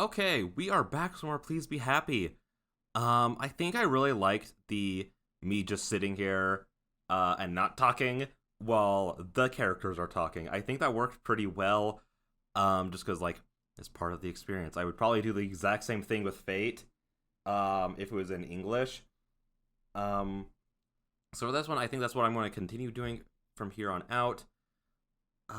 Okay, we are back somewhere. Please be happy. I think I really liked the me just sitting here and not talking while the characters are talking. I think that worked pretty well. Just because like it's part of the experience. I would probably do the exact same thing with Fate, if it was in English. Um, so for this one, I think that's what I'm going to continue doing from here on out.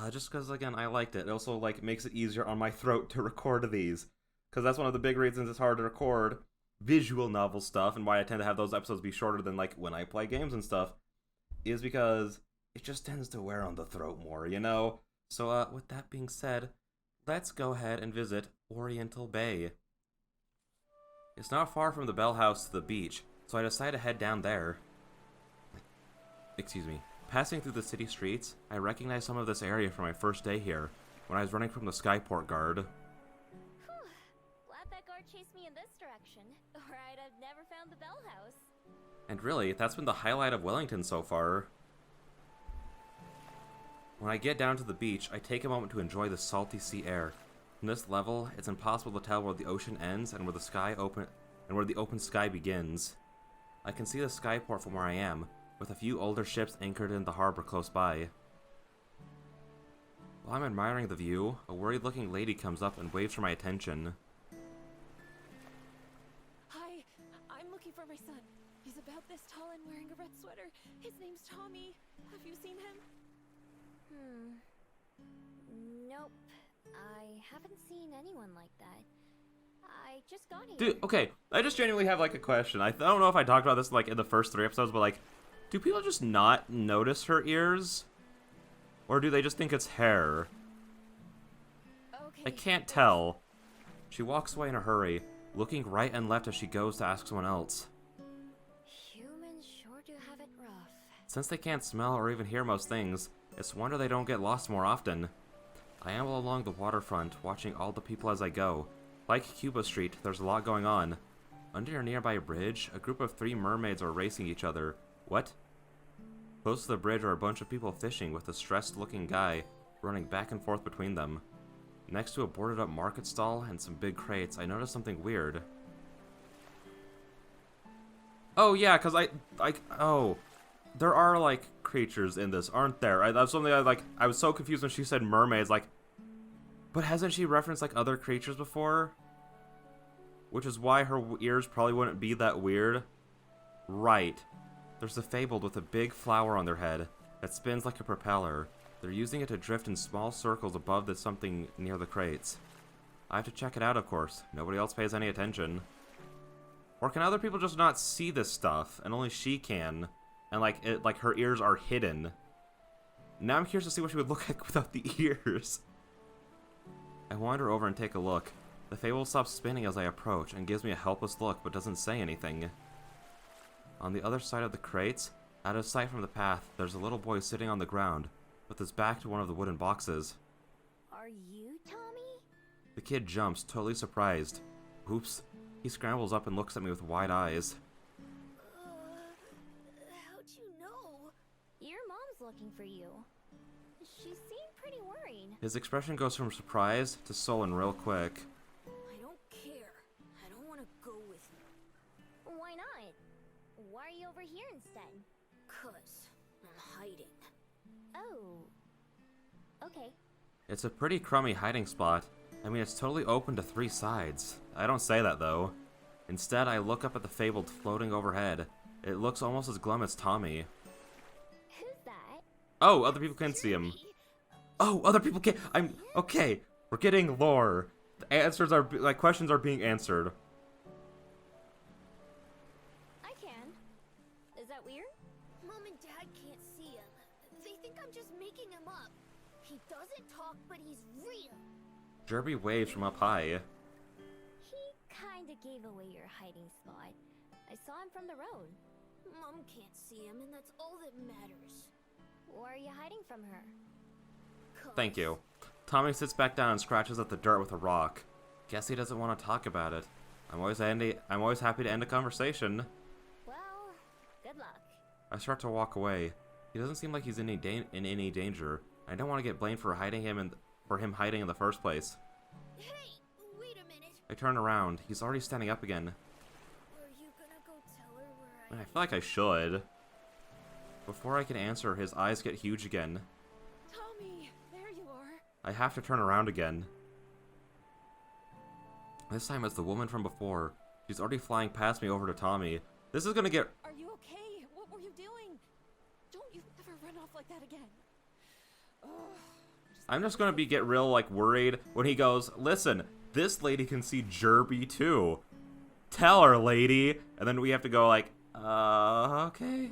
Just because again, I liked it. It also like makes it easier on my throat to record these, because that's one of the big reasons it's hard to record visual novel stuff, and why I tend to have those episodes be shorter than like when I play games and stuff, is because it just tends to wear on the throat more, you know? So, with that being said, let's go ahead and visit Oriental Bay. It's not far from the Bell House to the beach, so I decide to head down there. Excuse me. Passing through the city streets, I recognize some of this area from my first day here, when I was running from the Skyport guard. Whew. Glad that guard chased me in this direction, or I'd have never found the Bell House. And really, that's been the highlight of Wellington so far. When I get down to the beach, I take a moment to enjoy the salty sea air. From this level, it's impossible to tell where the ocean ends and where the open sky begins. I can see the Skyport from where I am, with a few older ships anchored in the harbor close by. While I'm admiring the view, a worried-looking lady comes up and waves for my attention. Hi, I'm looking for my son. He's about this tall and wearing a red sweater. His name's Tommy. Have you seen him? Nope. I haven't seen anyone like that. I just got here. Dude, okay, I just genuinely have like a question. I don't know if I talked about this like in the first 3 episodes, but like, do people just not notice her ears? Or do they just think it's hair? Okay. I can't tell. She walks away in a hurry, looking right and left as she goes to ask someone else. Humans sure do have it rough. Since they can't smell or even hear most things, it's a wonder they don't get lost more often. I amble along the waterfront, watching all the people as I go. Like Cuba Street, there's a lot going on. Under a nearby bridge, a group of 3 mermaids are racing each other. What? Close to the bridge are a bunch of people fishing, with a stressed-looking guy running back and forth between them. Next to a boarded-up market stall and some big crates, I notice something weird. Oh yeah, cause oh, there are like creatures in this, aren't there? That's something I was so confused when she said mermaids. Like, but hasn't she referenced like other creatures before? Which is why her ears probably wouldn't be that weird. Right. There's the fabled with a big flower on their head that spins like a propeller. They're using it to drift in small circles above the something near the crates. I have to check it out, of course. Nobody else pays any attention. Or can other people just not see this stuff, and only she can? And like her ears are hidden. Now I'm curious to see what she would look like without the ears. I wander over and take a look. The fable stops spinning as I approach and gives me a helpless look, but doesn't say anything. On the other side of the crates, out of sight from the path, there's a little boy sitting on the ground, with his back to one of the wooden boxes. Are you Tommy? The kid jumps, totally surprised. Oops. He scrambles up and looks at me with wide eyes. How'd you know? Your mom's looking for you. She seemed pretty worried. His expression goes from surprise to sullen real quick. I don't care. I don't want to go with you. Why not? Why are you over here instead? 'Cause I'm hiding. Oh. Okay. It's a pretty crummy hiding spot. I mean, it's totally open to 3 sides. I don't say that, though. Instead, I look up at the fabled floating overhead. It looks almost as glum as Tommy. Who's that? Oh, other people can see him. Oh, other people can. Okay. We're getting lore. The answers are like questions are being answered. I can. Is that weird? Mom and Dad can't see him. They think I'm just making him up. He doesn't talk, but he's real. Derby waves from up high. He kinda gave away your hiding spot. I saw him from the road. Mom can't see him, and that's all that matters. Why are you hiding from her? 'Cause Thank you. Tommy sits back down and scratches at the dirt with a rock. Guess he doesn't want to talk about it. I'm always happy to end a conversation. Well, good luck. I start to walk away. He doesn't seem like he's in any danger. I don't want to get blamed for hiding him for him hiding in the first place. Hey, wait a minute. I turn around. He's already standing up again. Are you gonna go tell her where I feel like I should. Before I can answer, his eyes get huge again. Tommy, there you are. I have to turn around again. This time it's the woman from before. She's already flying past me over to Tommy. This is gonna get... Are you okay? What were you doing? Don't you ever run off like that again. Ugh. I'm just gonna get real, like, worried when he goes, listen, this lady can see Jerby too. Tell her, lady. And then we have to go like, okay.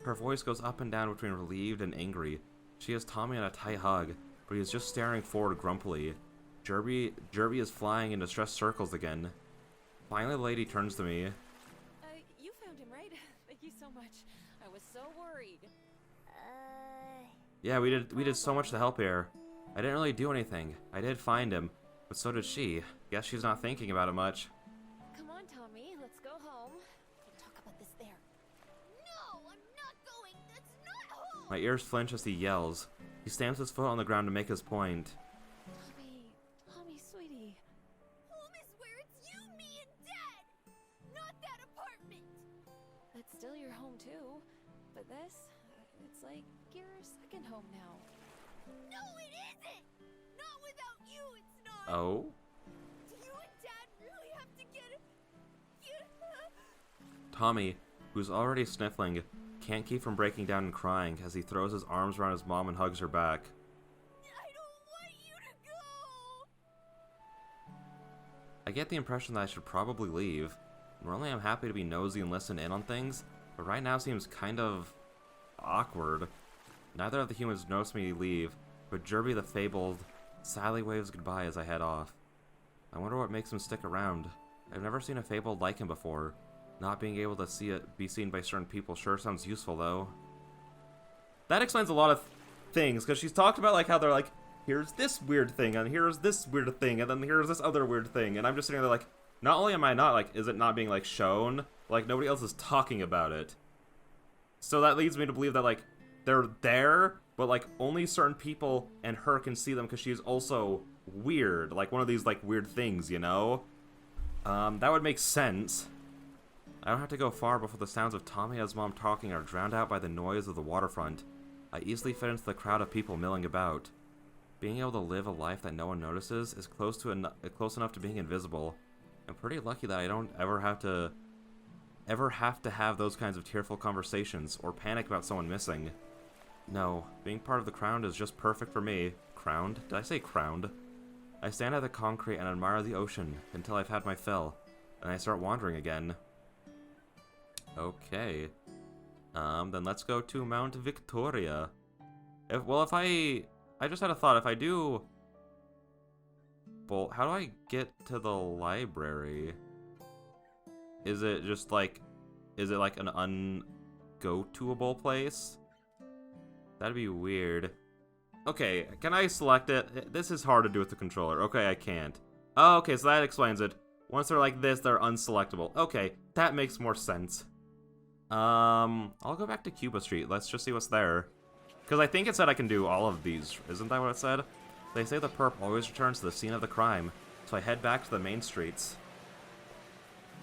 Her voice goes up and down between relieved and angry. She has Tommy in a tight hug, but he is just staring forward grumpily. Jerby is flying in distressed circles again. Finally, the lady turns to me. You found him, right? Thank you so much. I was so worried. Yeah, we did so much to help here. I didn't really do anything. I did find him, but so did she. Guess she's not thinking about it much. Come on, Tommy, let's go home. We'll talk about this there. No, I'm not going. That's not home. My ears flinch as he yells. He stamps his foot on the ground to make his point. Tommy, sweetie. Home is where it's you, me, and Dad. Not that apartment. That's still your home too. But this, it's like your second home now. No, it isn't. Not without you, it's not. Oh? Do you and Dad really have to get it? Tommy, who's already sniffling, can't keep from breaking down and crying as he throws his arms around his mom and hugs her back. I don't want you to go. I get the impression that I should probably leave. Normally I'm happy to be nosy and listen in on things, but right now seems kind of awkward. Neither of the humans notice me leave, but Jerby the Fabled sadly waves goodbye as I head off. I wonder what makes him stick around. I've never seen a Fabled like him before. Not being able to be seen by certain people sure sounds useful, though. That explains a lot of things, because she's talked about like how they're like, here's this weird thing, and here's this weird thing, and then here's this other weird thing, and I'm just sitting there like, not only am I not, like, is it not being, like, shown, like, nobody else is talking about it. So that leads me to believe that, like, they're there, but, like, only certain people and her can see them because she's also weird. Like, one of these, like, weird things, you know? That would make sense. I don't have to go far before the sounds of Tommy and his mom talking are drowned out by the noise of the waterfront. I easily fit into the crowd of people milling about. Being able to live a life that no one notices is close enough to being invisible. I'm pretty lucky that I don't ever have to have those kinds of tearful conversations or panic about someone missing. No, being part of the crowd is just perfect for me. Crowned? Did I say crowned? I stand at the concrete and admire the ocean until I've had my fill, and I start wandering again. Okay. Then let's go to Mount Victoria. I just had a thought, if I do... Well, how do I get to the library? Is it just like... Is it like an un-go-toable place? That'd be weird. Okay, can I select it? This is hard to do with the controller. Okay, I can't. Oh, okay, so that explains it. Once they're like this, they're unselectable. Okay, that makes more sense. I'll go back to Cuba Street. Let's just see what's there. Because I think it said I can do all of these. Isn't that what it said? They say the perp always returns to the scene of the crime, so I head back to the main streets.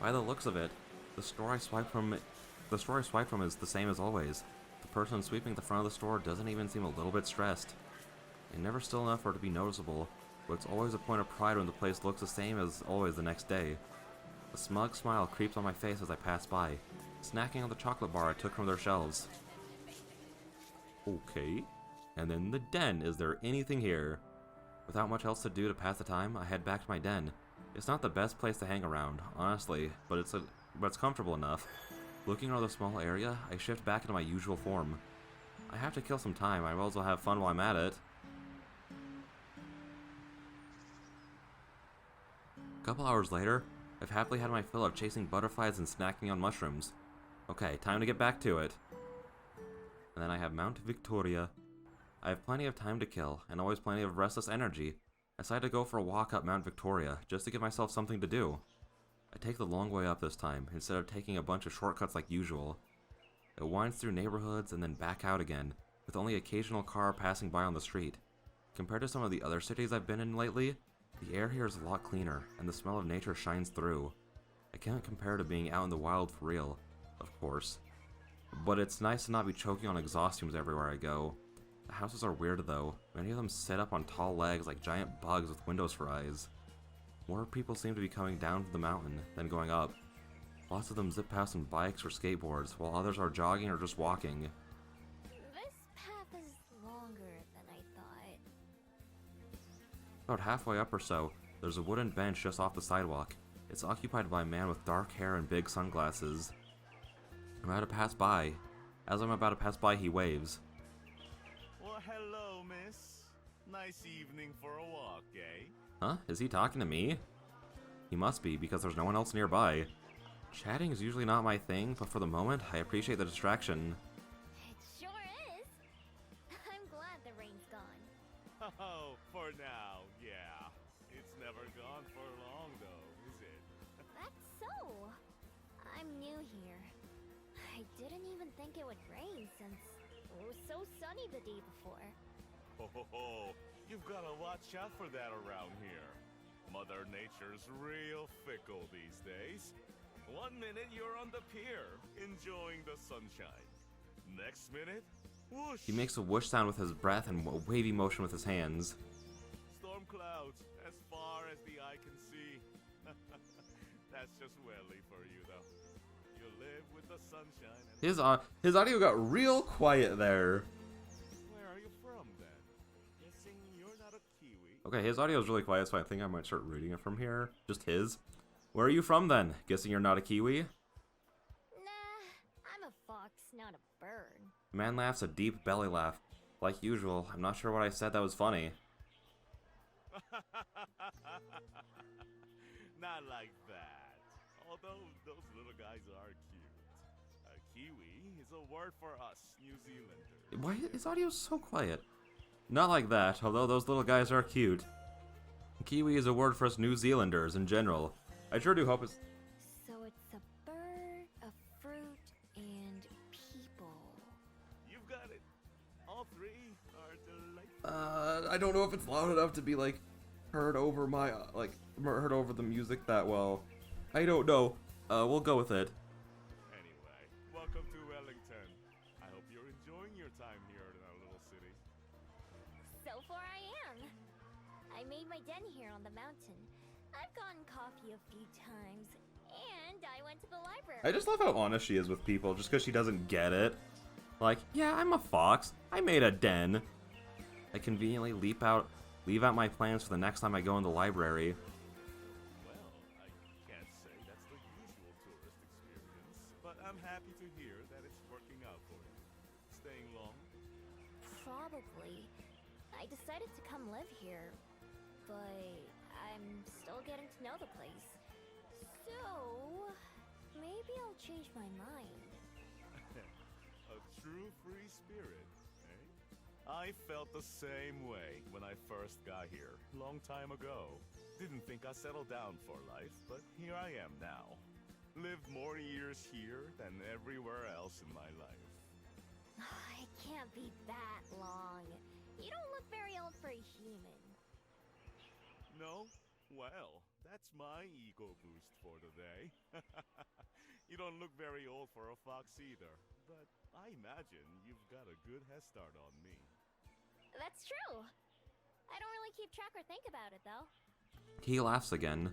By the looks of it, the store I swiped from is the same as always. The person sweeping the front of the store doesn't even seem a little bit stressed. It's never still enough for it to be noticeable, but it's always a point of pride when the place looks the same as always the next day. A smug smile creeps on my face as I pass by, snacking on the chocolate bar I took from their shelves. Okay. And then the den. Is there anything here? Without much else to do to pass the time, I head back to my den. It's not the best place to hang around, honestly, but it's comfortable enough. Looking around the small area, I shift back into my usual form. I have to kill some time, I might as well have fun while I'm at it. A couple hours later, I've happily had my fill of chasing butterflies and snacking on mushrooms. Okay, time to get back to it. And then I have Mount Victoria. I have plenty of time to kill, and always plenty of restless energy. I decide to go for a walk up Mount Victoria, just to give myself something to do. I take the long way up this time, instead of taking a bunch of shortcuts like usual. It winds through neighborhoods and then back out again, with only occasional car passing by on the street. Compared to some of the other cities I've been in lately, the The air here is a lot cleaner, and the smell of nature shines through. I can't compare to being out in the wild for real, of course. But it's nice to not be choking on exhaust fumes everywhere I go. The houses are weird though. Many of them sit up on tall legs like giant bugs with windows for eyes. More people seem to be coming down the mountain than going up. Lots of them zip past on bikes or skateboards, while others are jogging or just walking. This path is longer than I thought. About halfway up or so, there's a wooden bench just off the sidewalk. It's occupied by a man with dark hair and big sunglasses. I'm about to pass by. As I'm about to pass by, he waves. Well, hello, miss. Nice evening for a walk, eh? Huh? Is he talking to me? He must be, because there's no one else nearby. Chatting is usually not my thing, but for the moment, I appreciate the distraction. It sure is. I'm glad the rain's gone. Oh, for now, yeah. It's never gone for long, though, is it? That's so. I'm new here. I didn't even think it would rain since it was so sunny the day before. Ho ho ho! You've gotta watch out for that around here. Mother Nature's real fickle these days. 1 minute you're on the pier, enjoying the sunshine. Next minute, whoosh! He makes a whoosh sound with his breath and a wavy motion with his hands. Storm clouds, as far as the eye can see. That's just welly for you, though. You live with the sunshine and... His audio got real quiet there. Where are you from, then? Guessing you're not a Kiwi? Okay, his audio is really quiet, so I think I might start reading it from here. Just his. Where are you from, then? Guessing you're not a Kiwi? Nah, I'm a fox, not a bird. The man laughs a deep belly laugh. Like usual, I'm not sure what I said that was funny. Not like that. Although those little guys are cute. A Kiwi is a word for us, New Zealanders. Why is his audio so quiet? Not like that, although those little guys are cute. Kiwi is a word for us New Zealanders in general. I sure do hope it's... So it's a bird, a fruit, and people. You've got it. All three are delightful. I don't know if it's loud enough to be, like, heard over my, heard over the music that well. I don't know. We'll go with it. Anyway, welcome to Wellington. I hope you're enjoying your time here in our little city. So far I am. I made my den here on the mountain. I've gotten coffee a few times, and I went to the library. I just love how honest she is with people, just because she doesn't get it. Like, yeah, I'm a fox. I made a den. I conveniently leave out my plans for the next time I go in the library. Well, I can't say that's the usual tourist experience, but I'm happy to hear that it's working out for you. Staying long? Probably. I decided to come live here, but I'm still getting to know the place. So, maybe I'll change my mind. A true free spirit, eh? I felt the same way when I first got here, long time ago. Didn't think I'd settle down for life, but here I am now. Lived more years here than everywhere else in my life. It can't be that long. You don't look very old for a human. No? Well, that's my ego boost for today. You don't look very old for a fox either, but I imagine you've got a good head start on me. That's true. I don't really keep track or think about it, though. He laughs again.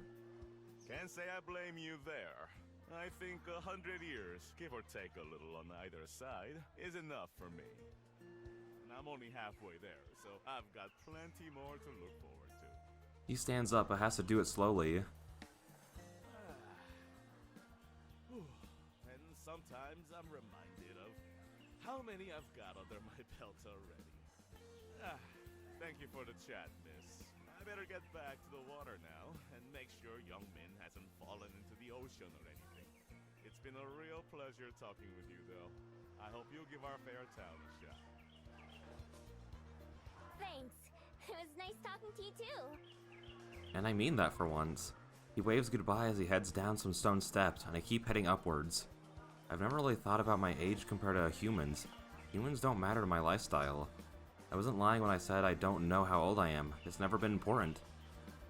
Can't say I blame you there. I think 100 years, give or take a little on either side, is enough for me. And I'm only halfway there, so I've got plenty more to look forward to. He stands up, but has to do it slowly. And sometimes I'm reminded of how many I've got under my belt already. Thank you for the chat, miss. I better get back to the water now and make sure Young Min hasn't fallen into the ocean or anything. It's been a real pleasure talking with you, though. I hope you'll give our fair town a shot. Thanks. It was nice talking to you, too. And I mean that for once. He waves goodbye as he heads down some stone steps, and I keep heading upwards. I've never really thought about my age compared to humans. Humans don't matter to my lifestyle. I wasn't lying when I said I don't know how old I am. It's never been important.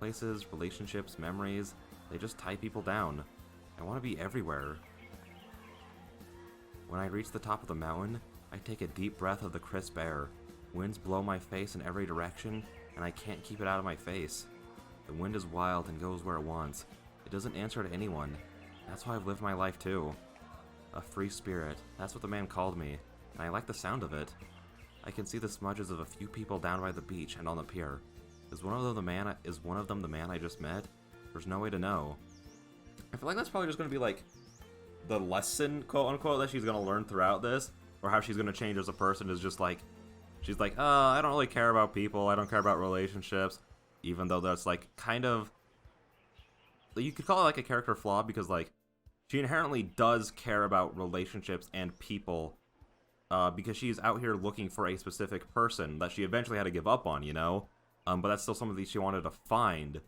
Places, relationships, memories, they just tie people down. I want to be everywhere. When I reach the top of the mountain, I take a deep breath of the crisp air. Winds blow my face in every direction, and I can't keep it out of my face. The wind is wild and goes where it wants. It doesn't answer to anyone. That's why I've lived my life too. A free spirit, that's what the man called me, and I like the sound of it. I can see the smudges of a few people down by the beach and on the pier. Is one of them the man I just met? There's no way to know. I feel like that's probably just going to be like the lesson, quote unquote, that she's going to learn throughout this, or how she's going to change as a person is just like, she's like, I don't really care about people, I don't care about relationships, even though that's like kind of, you could call it like a character flaw, because like, she inherently does care about relationships and people, because she's out here looking for a specific person that she eventually had to give up on, you know? But that's still something that she wanted to find.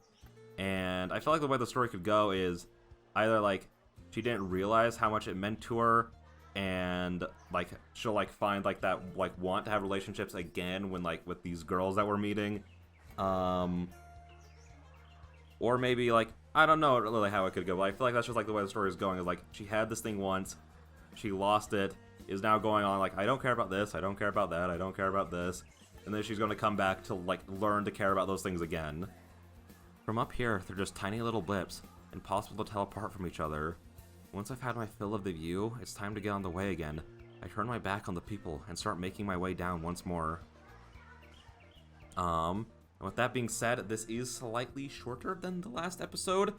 And I feel like the way the story could go is either like she didn't realize how much it meant to her, and like she'll like find like that like want to have relationships again when like with these girls that we're meeting, or maybe like I don't know really how it could go, but I feel like that's just like the way the story is going, is like she had this thing once, she lost it, is now going on like I don't care about this, I don't care about that, I don't care about this, and then she's going to come back to like learn to care about those things again. From up here, they're just tiny little blips, impossible to tell apart from each other. Once I've had my fill of the view, it's time to get on the way again. I turn my back on the people and start making my way down once more. And with that being said, this is slightly shorter than the last episode,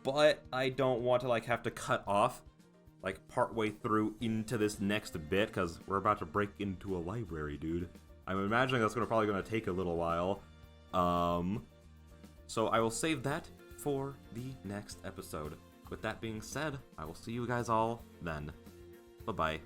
but I don't want to like have to cut off like partway through into this next bit, because we're about to break into a library, dude. I'm imagining that's probably going to take a little while. So I will save that for the next episode. With that being said, I will see you guys all then. Bye-bye.